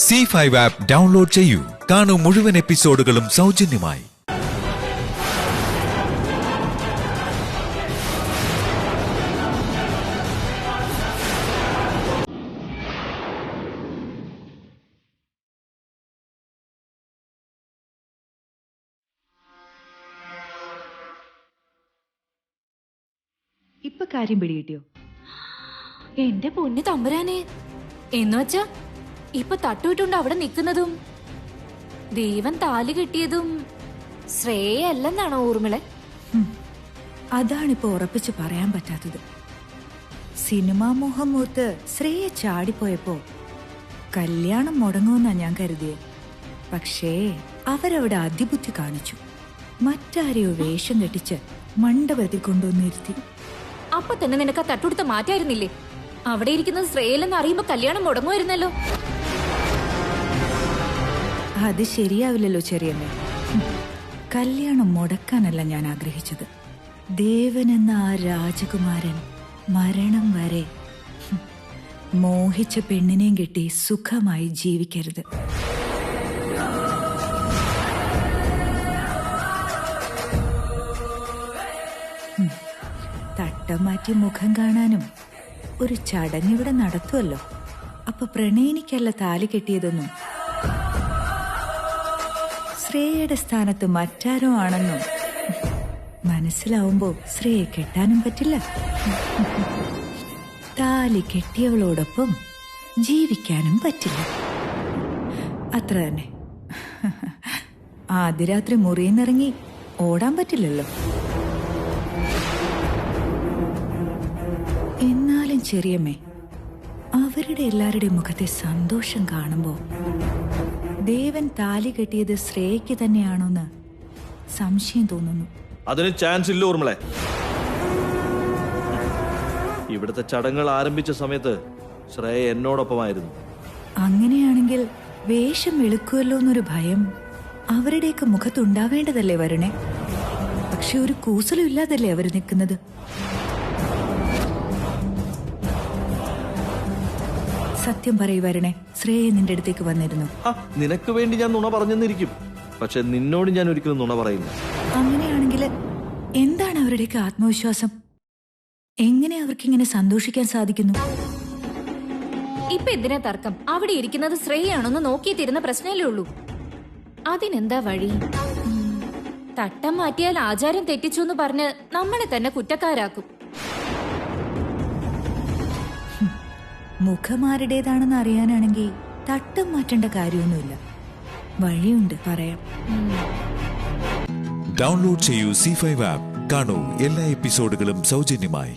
C5 app download ചെയ്യൂ. കാണൂ മുഴുവൻ എപ്പിസോഡുകളും സൗജന്യമായി. ഇപ്പൊ കാര്യം പിടികിട്ടിയോ? എന്റെ പൊന്നു തമ്പുരാനെ, എന്നുവച്ചാ ഇപ്പൊ തട്ടുവിട്ടുണ്ട് അവിടെ നിക്കുന്നതും ദൈവം താലി കെട്ടിയതും ശ്രേയല്ലെന്നാണോ ഊർമിളെ? അതാണിപ്പോ ഉറപ്പിച്ച് പറയാൻ പറ്റാത്തത്. സിനിമാ മോഹം മൂത്ത് ശ്രേയ ചാടിപ്പോയപ്പോ കല്യാണം മുടങ്ങുമെന്നാ ഞാൻ കരുതിയേ. പക്ഷേ അവരവിടെ അതിബുദ്ധി കാണിച്ചു. മറ്റാരെയോ വേഷം കെട്ടിച്ച് മണ്ഡപത്തിൽ കൊണ്ടുവന്നിരുത്തി. അപ്പൊ തന്നെ നിനക്ക് ആ തട്ടുടുത്ത മാറ്റായിരുന്നില്ലേ? അവിടെ ഇരിക്കുന്നത് ശ്രേയല്ലെന്ന് അറിയുമ്പോ കല്യാണം മുടങ്ങുമായിരുന്നല്ലോ. അത് ശരിയാവില്ലല്ലോ ചെറിയമ്മേ. കല്യാണം മുടക്കാനല്ല ഞാൻ ആഗ്രഹിച്ചത്. ദേവൻ എന്ന ആ രാജകുമാരൻ മരണം വരെ മോഹിച്ച പെണ്ണിനെയും കെട്ടി സുഖമായി ജീവിക്കരുത്. തട്ടം മാറ്റി മുഖം കാണാനും ഒരു ചടങ്ങിവിടെ നടത്തുമല്ലോ. അപ്പൊ പ്രണയിനിക്കല്ല താലി കെട്ടിയതൊന്നും ശ്രേയയുടെ സ്ഥാനത്ത് മറ്റാരോ ആണെന്നും മനസ്സിലാവുമ്പോ ശ്രേയെ കെട്ടാനും പറ്റില്ല. താലി കെട്ടിയവളോടൊപ്പം ജീവിക്കാനും പറ്റില്ല. അത്ര തന്നെ. ആദ്യ രാത്രി മുറിയിന്നിറങ്ങി ഓടാൻ പറ്റില്ലല്ലോ. എന്നാലും ചെറിയമ്മേ, അവരുടെ എല്ലാവരുടെയും മുഖത്തെ സന്തോഷം കാണുമ്പോ ദേവൻ താലി കെട്ടിയത് ശ്രേയയ്ക്ക് തന്നെയാണോന്ന് സംശയം തോന്നുന്നു. അതിന് ചാൻസ് ഇല്ല ഊർമിളെ. ഇവിടുത്തെ ചടങ്ങുകൾ ആരംഭിച്ച സമയത്ത് ശ്രേയ എന്നോടൊപ്പമായിരുന്നു. അങ്ങനെയാണെങ്കിൽ വേഷം വെളുക്കുമല്ലോ എന്നൊരു ഭയം അവരുടെയൊക്കെ മുഖത്തുണ്ടാവേണ്ടതല്ലേ വരണേ? പക്ഷെ ഒരു കൂസലും ഇല്ലാതല്ലേ അവർ നിൽക്കുന്നത്. സത്യം പറയുവരണേ, ശ്രേയ നിന്റെ അടുത്തേക്ക് വന്നിരുന്നു. നിനക്ക് വേണ്ടി ഞാൻ നുണ പറഞ്ഞെന്നിരിക്കും, പക്ഷെ നിന്നോട് ഞാൻ ഒരിക്കലും നുണ പറയില്ല. അങ്ങനെയാണെങ്കിൽ എന്താണ് അവരുടെയൊക്കെ ആത്മവിശ്വാസം? എങ്ങനെ അവർക്കിങ്ങനെ സന്തോഷിക്കാൻ സാധിക്കുന്നു? ഇപ്പൊ എന്തിനാ തർക്കം? അവിടെ ഇരിക്കുന്നത് ശ്രേയാണോന്ന് നോക്കിയിട്ടിരുന്ന പ്രശ്നമല്ലേ ഉള്ളൂ. അതിനെന്താ വഴി? തട്ടം മാറ്റിയാൽ ആചാരം തെറ്റിച്ചു എന്ന് പറഞ്ഞ് നമ്മളെ തന്നെ കുറ്റക്കാരാക്കും. മുഖമാരുടേതാണെന്ന് അറിയാനാണെങ്കിൽ തട്ടം മാറ്റേണ്ട കാര്യമൊന്നുമില്ല. വഴിയുണ്ട്, പറയാം. ഡൗൺലോഡ് ചെയ്യൂ C5 ആപ്പ്. കാണൂ എല്ലാ എപ്പിസോഡുകളും സൗജന്യമായി.